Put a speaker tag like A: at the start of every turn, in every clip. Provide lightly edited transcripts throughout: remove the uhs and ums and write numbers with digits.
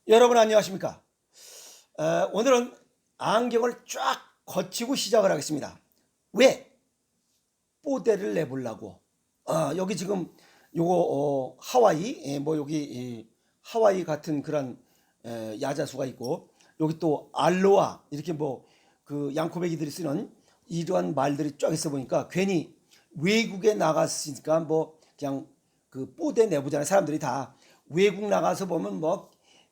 A: 여러분 안녕하십니까? 오늘은 안경을 쫙 거치고 시작을 하겠습니다. 왜? 뽀대를 내보려고. 여기 지금 요거 하와이 뭐 여기 하와이 같은 그런 야자수가 있고, 여기 또 알로아 이렇게 뭐 그 양코배기들이 쓰는 이러한 말들이 쫙 있어 보니까 괜히 외국에 나갔으니까 뭐 그냥 그 뽀대 내보잖아요. 사람들이 다 외국 나가서 보면 뭐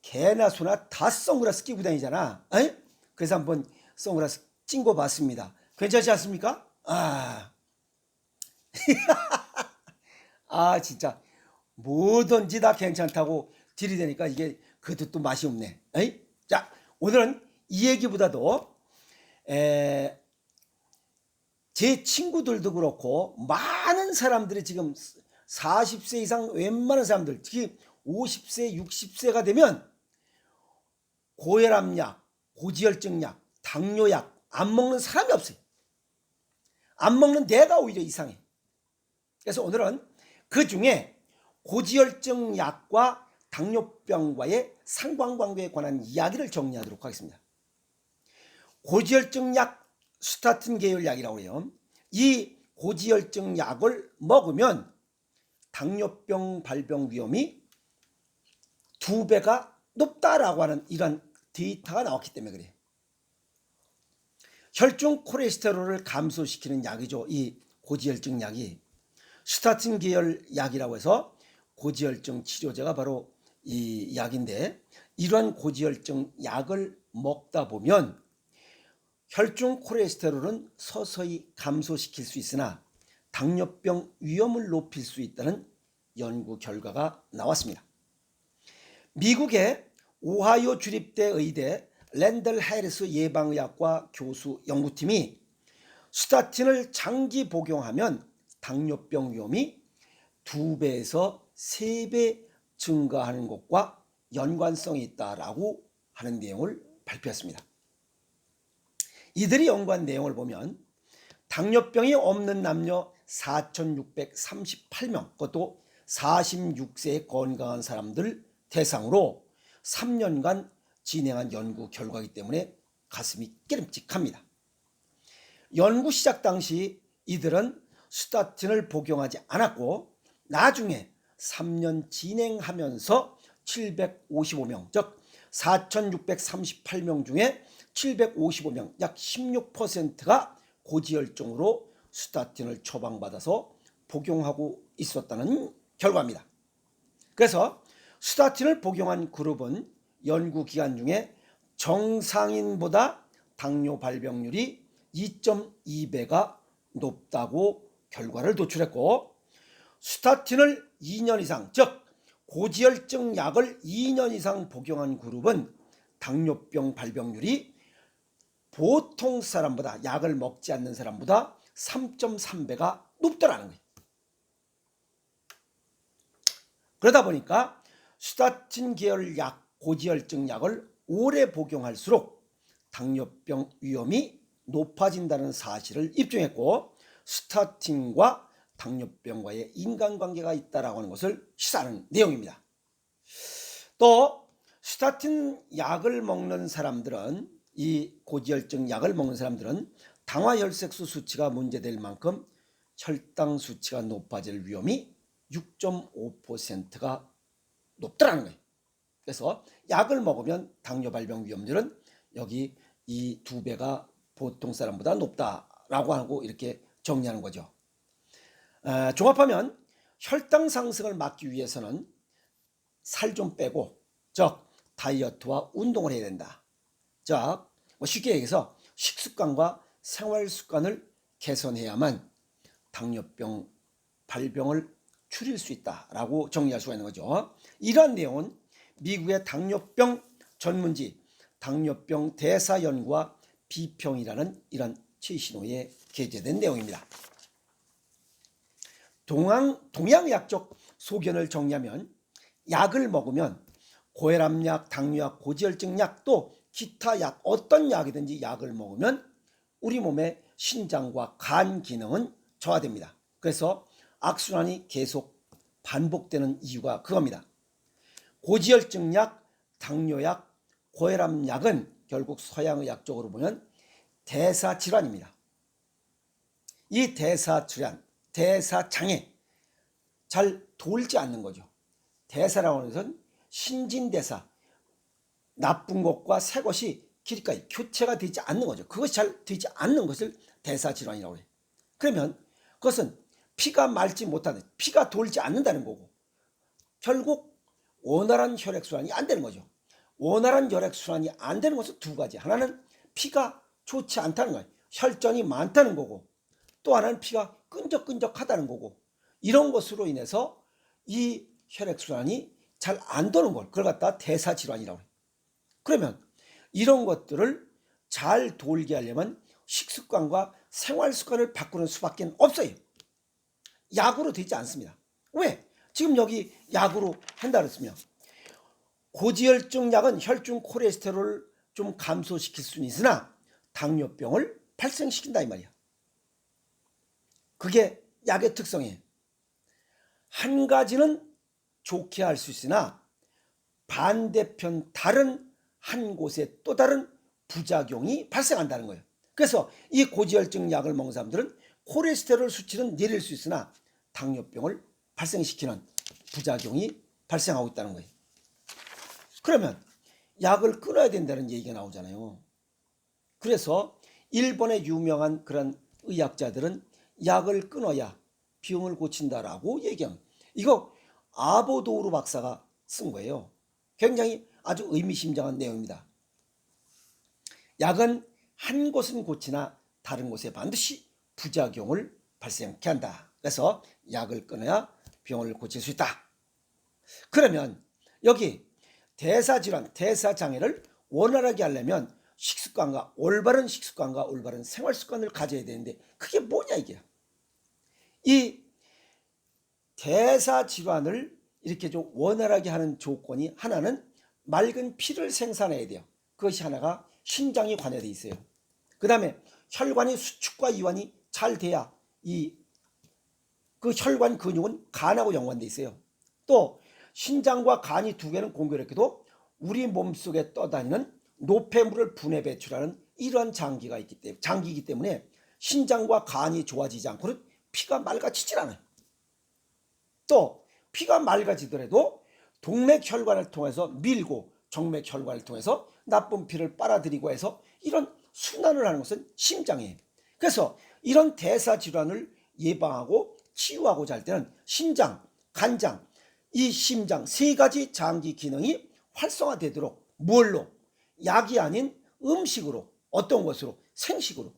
A: 개나 소나 다 선글라스 끼고 다니잖아. 에이? 그래서 한번 선글라스 찐 거 봤습니다. 괜찮지 않습니까? 진짜 뭐든지 다 괜찮다고 들이대니까 이게 그것도 또 맛이 없네. 에이? 자, 오늘은 이 얘기보다도 제 친구들도 그렇고 많은 사람들이 지금 40세 이상 웬만한 사람들, 특히 50세, 60세가 되면 고혈압약, 고지혈증약, 당뇨약 안 먹는 사람이 없어요. 안 먹는 내가 오히려 이상해. 그래서 오늘은 그 중에 고지혈증 약과 당뇨병과의 상관관계에 관한 이야기를 정리하도록 하겠습니다. 고지혈증 약, 스타틴 계열 약이라고 해요. 이 고지혈증 약을 먹으면 당뇨병 발병 위험이 2배가 높다라고 하는 이런 데이터가 나왔기 때문에 그래요. 혈중 콜레스테롤을 감소시키는 약이죠. 이 고지혈증 약이 스타틴 계열 약이라고 해서 고지혈증 치료제가 바로 이 약인데, 이러한 고지혈증 약을 먹다 보면 혈중 콜레스테롤은 서서히 감소시킬 수 있으나 당뇨병 위험을 높일 수 있다는 연구 결과가 나왔습니다. 미국의 오하이오 주립대 의대 랜덜 해리스 예방의학과 교수 연구팀이 스타틴을 장기 복용하면 당뇨병 위험이 2배에서 3배 증가하는 것과 연관성이 있다라고 하는 내용을 발표했습니다. 이들이 연구한 내용을 보면 당뇨병이 없는 남녀 4,638명, 그것도 46세의 건강한 사람들 대상으로 3년간 진행한 연구 결과이기 때문에 가슴이 깨름직합니다. 연구 시작 당시 이들은 스타틴을 복용하지 않았고 나중에 3년 진행하면서 755명, 즉 4,638명 중에 755명, 약 16%가 고지혈증으로 스타틴을 처방받아서 복용하고 있었다는 결과입니다. 그래서 스타틴을 복용한 그룹은 연구 기간 중에 정상인보다 당뇨 발병률이 2.2배가 높다고 결과를 도출했고, 스타틴을 2년 이상, 즉 고지혈증 약을 2년 이상 복용한 그룹은 당뇨병 발병률이 보통 사람보다, 약을 먹지 않는 사람보다 3.3배가 높더라는 거예요. 그러다 보니까 스타틴 계열 약, 고지혈증 약을 오래 복용할수록 당뇨병 위험이 높아진다는 사실을 입증했고, 스타틴과 당뇨병과의 인간관계가 있다라고 하는 것을 시사하는 내용입니다. 또 스타틴 약을 먹는 사람들은, 이 고지혈증 약을 먹는 사람들은 당화혈색소 수치가 문제될 만큼 혈당 수치가 높아질 위험이 6.5%가 높더라는 거예요. 그래서 약을 먹으면 당뇨 발병 위험률은 여기 이 2배가 보통 사람보다 높다라고 하고 이렇게 정리하는 거죠. 종합하면 혈당 상승을 막기 위해서는 살 좀 빼고, 즉 다이어트와 운동을 해야 된다. 즉 쉽게 얘기해서 식습관과 생활습관을 개선해야만 당뇨병 발병을 줄일 수 있다라고 정리할 수가 있는 거죠. 이러한 내용은 미국의 당뇨병 전문지 당뇨병 대사연구와 비평이라는 이런 최신호에 게재된 내용입니다. 동양약적 소견을 정리하면 약을 먹으면 고혈압약, 당뇨약, 고지혈증약, 또 기타 약, 어떤 약이든지 약을 먹으면 우리 몸의 신장과 간 기능은 저하됩니다. 그래서 악순환이 계속 반복되는 이유가 그겁니다. 고지혈증약, 당뇨약, 고혈압약은 결국 서양의학적으로 보면 대사질환입니다. 이 대사질환, 대사장애 잘 돌지 않는 거죠. 대사라고 하는 것은 신진대사, 나쁜 것과 새 것이 길이까지 교체가 되지 않는 거죠. 그것이 잘 되지 않는 것을 대사질환이라고 해요. 그러면 그것은 피가 맑지 못하는, 피가 돌지 않는다는 거고, 결국 원활한 혈액순환이 안 되는 거죠. 원활한 혈액순환이 안 되는 것은 두 가지. 하나는 피가 좋지 않다는 거예요. 혈전이 많다는 거고, 또 하나는 피가 끈적끈적하다는 거고, 이런 것으로 인해서 이 혈액순환이 잘 안 도는 걸, 그걸 갖다 대사질환이라고 해요. 그러면 이런 것들을 잘 돌게 하려면 식습관과 생활습관을 바꾸는 수밖에 없어요. 약으로 되지 않습니다. 왜? 지금 여기 약으로 한다 그랬으면 고지혈증 약은 혈중 콜레스테롤을 좀 감소시킬 수는 있으나 당뇨병을 발생시킨다 이 말이야. 그게 약의 특성이에요. 한 가지는 좋게 할 수 있으나 반대편 다른 한 곳에 또 다른 부작용이 발생한다는 거예요. 그래서 이 고지혈증 약을 먹는 사람들은 콜레스테롤 수치는 내릴 수 있으나 당뇨병을 발생시키는 부작용이 발생하고 있다는 거예요. 그러면 약을 끊어야 된다는 얘기가 나오잖아요. 그래서 일본의 유명한 그런 의학자들은 약을 끊어야 병을 고친다라고 얘기합니다. 이거 아보도우루 박사가 쓴 거예요. 굉장히 아주 의미심장한 내용입니다. 약은 한 곳은 고치나 다른 곳에 반드시 부작용을 발생케 한다. 그래서 약을 끊어야 병을 고칠 수 있다. 그러면 여기 대사질환, 대사장애를 원활하게 하려면 올바른 식습관과 올바른 생활습관을 가져야 되는데 그게 뭐냐 이게. 이 대사질환을 이렇게 좀 원활하게 하는 조건이 하나는 맑은 피를 생산해야 돼요. 그것이 하나가 신장이 관여되어 있어요. 그 다음에 혈관의 수축과 이완이 잘 돼야 그 혈관 근육은 간하고 연관되어 있어요. 또 신장과 간이 두 개는 공교롭게도 우리 몸속에 떠다니는 노폐물을 분해 배출하는 이러한 장기이기 때문에 신장과 간이 좋아지지 않고는 피가 맑아지질 않아요. 또 피가 맑아지더라도 동맥혈관을 통해서 밀고 정맥혈관을 통해서 나쁜 피를 빨아들이고 해서 이런 순환을 하는 것은 심장이에요. 그래서 이런 대사질환을 예방하고 치유하고자 할 때는 신장, 간장, 이 심장 세 가지 장기 기능이 활성화되도록 뭘로? 약이 아닌 음식으로, 어떤 것으로? 생식으로.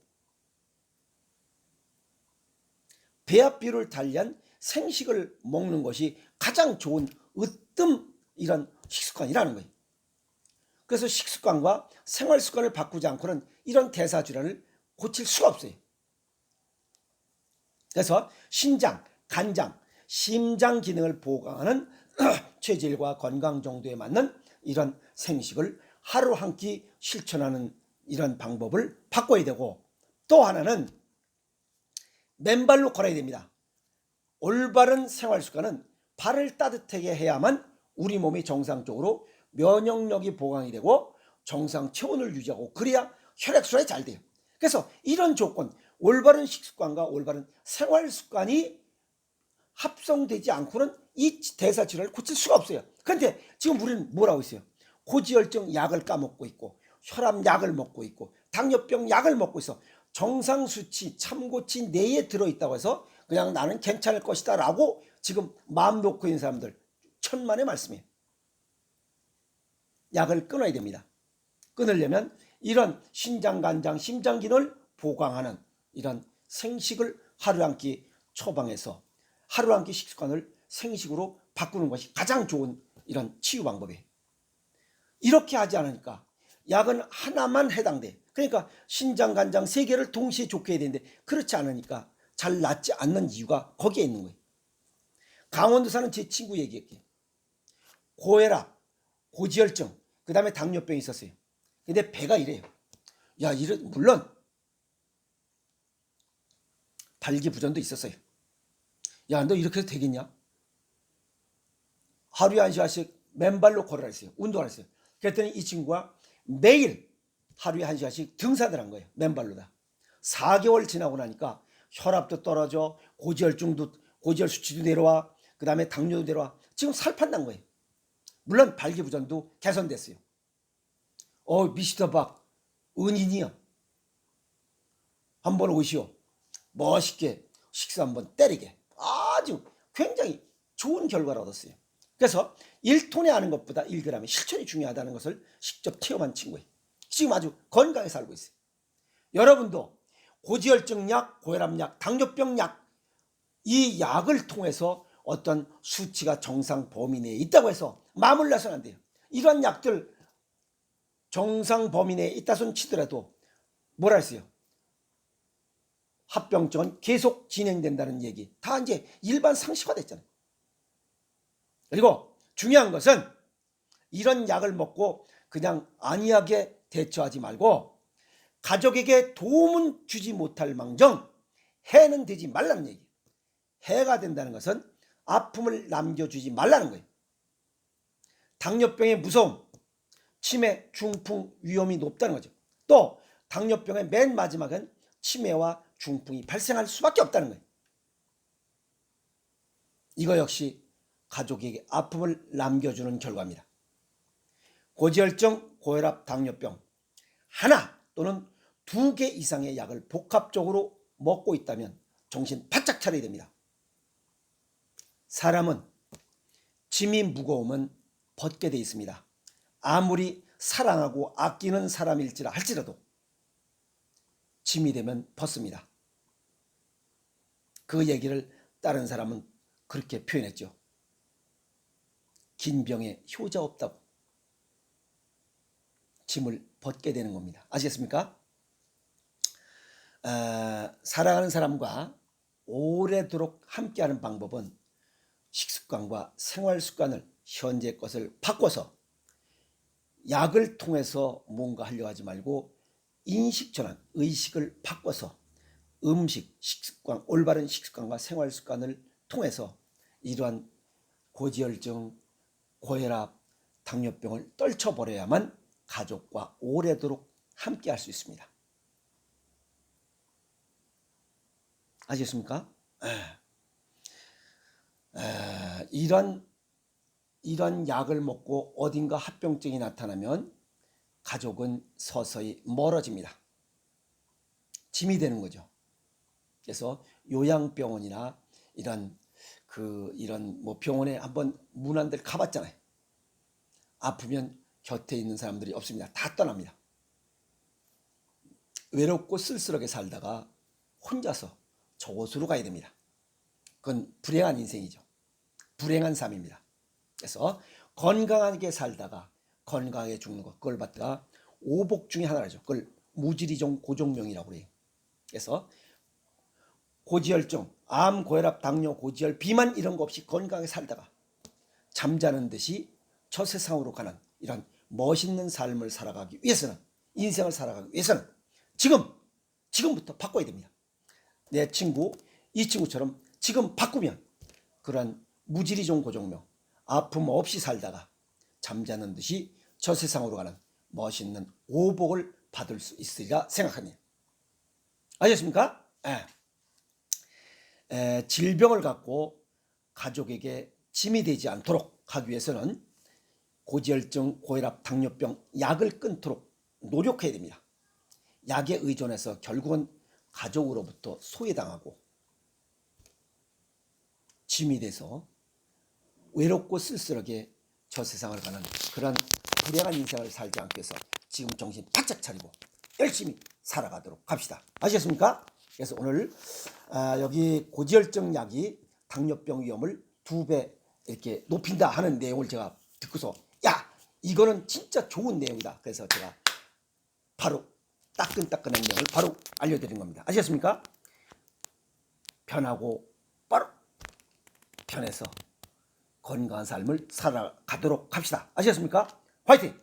A: 배합비율을 달리한 생식을 먹는 것이 가장 좋은 으뜸 이런 식습관이라는 거예요. 그래서 식습관과 생활습관을 바꾸지 않고는 이런 대사질환을 고칠 수가 없어요. 그래서 신장, 간장, 심장 기능을 보강하는 체질과 건강 정도에 맞는 이런 생식을 하루 한 끼 실천하는 이런 방법을 바꿔야 되고, 또 하나는 맨발로 걸어야 됩니다. 올바른 생활습관은 발을 따뜻하게 해야만 우리 몸이 정상적으로 면역력이 보강이 되고 정상 체온을 유지하고, 그래야 혈액순환이 잘 돼요. 그래서 이런 조건, 올바른 식습관과 올바른 생활습관이 합성되지 않고는 이 대사질환을 고칠 수가 없어요. 그런데 지금 우리는 뭐라고 있어요? 고지혈증 약을 까먹고 있고, 혈압약을 먹고 있고, 당뇨병 약을 먹고 있어. 정상 수치, 참고치 내에 들어있다고 해서 그냥 나는 괜찮을 것이다 라고 지금 마음 놓고 있는 사람들 천만의 말씀이에요. 약을 끊어야 됩니다. 끊으려면 이런 신장, 간장, 심장 기능을 보강하는 이런 생식을 하루 한 끼 처방해서 하루 한 끼 식습관을 생식으로 바꾸는 것이 가장 좋은 이런 치유 방법이에요. 이렇게 하지 않으니까 약은 하나만 해당돼. 그러니까 신장, 간장 세 개를 동시에 좋게 해야 되는데 그렇지 않으니까 잘 낫지 않는 이유가 거기에 있는 거예요. 강원도 사는 제 친구 얘기할게요. 고혈압, 고지혈증, 그 다음에 당뇨병이 있었어요. 근데 배가 이래요. 물론 발기부전도 있었어요. 야, 너 이렇게 해도 되겠냐? 하루에 1시간씩 맨발로 걸으라 했어요. 운동을 했어요. 그랬더니 이 친구가 매일 하루에 1시간씩 등산을 한 거예요. 맨발로 다. 4개월 지나고 나니까 혈압도 떨어져, 고지혈 수치도 내려와, 그 다음에 당뇨도 내려와. 지금 살 판단 거예요. 물론 발기부전도 개선됐어요. 미스터 박 은인이요. 한번 오시오. 멋있게 식사 한번 때리게. 아주 굉장히 좋은 결과를 얻었어요. 그래서 1톤에 아는 것보다 1g의 실천이 중요하다는 것을 직접 체험한 친구예요. 지금 아주 건강하게 살고 있어요. 여러분도 고지혈증 약, 고혈압 약, 당뇨병 약, 이 약을 통해서 어떤 수치가 정상 범위 내에 있다고 해서 마음을 놔서는 안 돼요. 이런 약들 정상 범위 내에 있다 손 치더라도 뭐라 했어요? 합병증은 계속 진행된다는 얘기 다 이제 일반 상식화됐잖아요. 그리고 중요한 것은 이런 약을 먹고 그냥 안이하게 대처하지 말고 가족에게 도움은 주지 못할 망정 해는 되지 말라는 얘기예요. 해가 된다는 것은 아픔을 남겨주지 말라는 거예요. 당뇨병의 무서움, 치매, 중풍 위험이 높다는 거죠. 또 당뇨병의 맨 마지막은 치매와 중풍이 발생할 수밖에 없다는 거예요. 이거 역시 가족에게 아픔을 남겨주는 결과입니다. 고지혈증, 고혈압, 당뇨병 하나 또는 2개 이상의 약을 복합적으로 먹고 있다면 정신 바짝 차려야 됩니다. 사람은 짐이 무거우면 벗게 돼 있습니다. 아무리 사랑하고 아끼는 사람일지라 할지라도 짐이 되면 벗습니다. 그 얘기를 다른 사람은 그렇게 표현했죠. 긴 병에 효자 없다고. 짐을 벗게 되는 겁니다. 아시겠습니까? 사랑하는 사람과 오래도록 함께하는 방법은 식습관과 생활습관을 현재 것을 바꿔서 약을 통해서 뭔가 하려고 하지 말고 인식전환, 의식을 바꿔서 음식, 식습관, 올바른 식습관과 생활습관을 통해서 이러한 고지혈증, 고혈압, 당뇨병을 떨쳐버려야만 가족과 오래도록 함께 할 수 있습니다. 아시겠습니까? 이런 약을 먹고 어딘가 합병증이 나타나면 가족은 서서히 멀어집니다. 짐이 되는 거죠. 그래서 요양병원이나 이런 병원에 한번 문안들 가봤잖아요. 아프면 곁에 있는 사람들이 없습니다. 다 떠납니다. 외롭고 쓸쓸하게 살다가 혼자서 저곳으로 가야 됩니다. 그건 불행한 인생이죠. 불행한 삶입니다. 그래서 건강하게 살다가 건강하게 죽는 것, 그걸 갖다가 오복 중에 하나라죠. 그걸 무지리종 고종명이라고 그래요. 그래서 고지혈증, 암, 고혈압, 당뇨, 고지혈, 비만 이런 거 없이 건강하게 살다가 잠자는 듯이 저 세상으로 가는 이런 멋있는 삶을 살아가기 위해서는, 인생을 살아가기 위해서는 지금부터 바꿔야 됩니다. 내 친구, 이 친구처럼 지금 바꾸면 그런 무지리종 고종명, 아픔 없이 살다가 잠자는 듯이 저 세상으로 가는 멋있는 오복을 받을 수 있으리라 생각합니다. 아셨습니까? 질병을 갖고 가족에게 짐이 되지 않도록 하기 위해서는 고지혈증, 고혈압, 당뇨병 약을 끊도록 노력해야 됩니다. 약에 의존해서 결국은 가족으로부터 소외당하고 짐이 돼서 외롭고 쓸쓸하게 저 세상을 가는 그런 불행한 인생을 살지 않기 위해서 지금 정신 바짝 차리고 열심히 살아가도록 합시다. 아시겠습니까? 그래서 오늘 여기 고지혈증 약이 당뇨병 위험을 2배 이렇게 높인다 하는 내용을 제가 듣고서 이거는 진짜 좋은 내용이다. 그래서 제가 바로 따끈따끈한 내용을 바로 알려드린 겁니다. 아시겠습니까? 편하고 바로 편해서 건강한 삶을 살아가도록 합시다. 아시겠습니까? 화이팅!